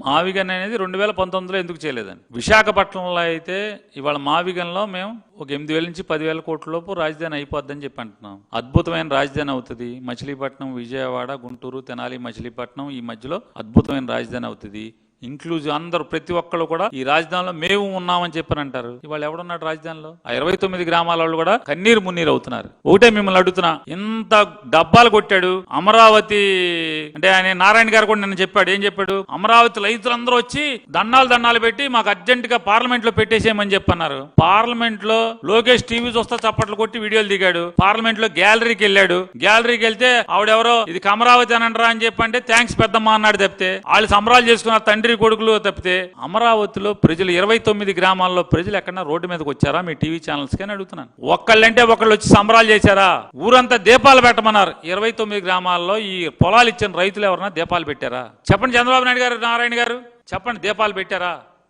మావిగన్ అనేది 2019లో ఎందుకు చేయలేదని. విశాఖపట్నంలో అయితే ఇవాళ మావిగన్లో మేము ఒక 8,000 నుంచి 10,000 కోట్ల లోపు రాజధాని అయిపోద్దని చెప్పి అంటున్నాం. అద్భుతమైన రాజధాని అవుతుంది. మచిలీపట్నం, విజయవాడ, గుంటూరు, తెనాలి, మచిలీపట్నం ఈ మధ్యలో అద్భుతమైన రాజధాని అవుతుంది. ఇంక్లూజివ్ అందరూ ప్రతి ఒక్కళ్ళు కూడా ఈ రాజధానిలో మేము ఉన్నామని చెప్పని అంటారు. ఇవాళ ఎవడున్నాడు రాజధానిలో? ఆ 29 గ్రామాల వాళ్ళు కూడా కన్నీరు మున్నీరు అవుతున్నారు. ఒకటే మిమ్మల్ని అడుగుతున్నా, ఇంత డబ్బాలు కొట్టాడు అమరావతి అంటే ఆయన నారాయణ గారు కూడా నిన్న చెప్పాడు. ఏం చెప్పాడు? అమరావతి రైతులందరూ వచ్చి దండాలు పెట్టి మాకు అర్జెంట్ గా పార్లమెంట్ లో పెట్టేసేయమని చెప్పన్నారు. పార్లమెంట్ లో లోకేష్ టీవీ చూస్తా చప్పట్లు కొట్టి వీడియోలు దిగాడు. పార్లమెంట్ లో గ్యాలరీకి వెళ్ళాడు. గ్యాలరీకి వెళ్తే ఆవిడెవరో ఇది అమరావతి అని అంటారా అని చెప్పంటే థ్యాంక్స్ పెద్దమ్మ అన్నాడు తప్పితే, వాళ్ళు సంబరాలు చేసుకున్న తండ్రి కొడుకులు తప్పితే అమరావతిలో ప్రజలు 29 గ్రామాల్లో ప్రజలు ఎక్కడన్నా రోడ్డు మీదకి వచ్చారా మీ టీవీ ఛానల్స్ కానీ అడుగుతున్నాను. ఒక్కళ్ళంటే ఒకళ్ళు వచ్చి సంబరాలు చేశారా? ఊరంతా దీపాలు పెట్టమన్నారు. 29 గ్రామాల్లో ఈ పొలాలు ఇచ్చిన రైతులు ఎవరన్నా దీపాలు పెట్టారా? చెప్పండి చంద్రబాబు నాయుడు గారు, నారాయణ గారు చెప్పండి, దీపాలు పెట్టారా?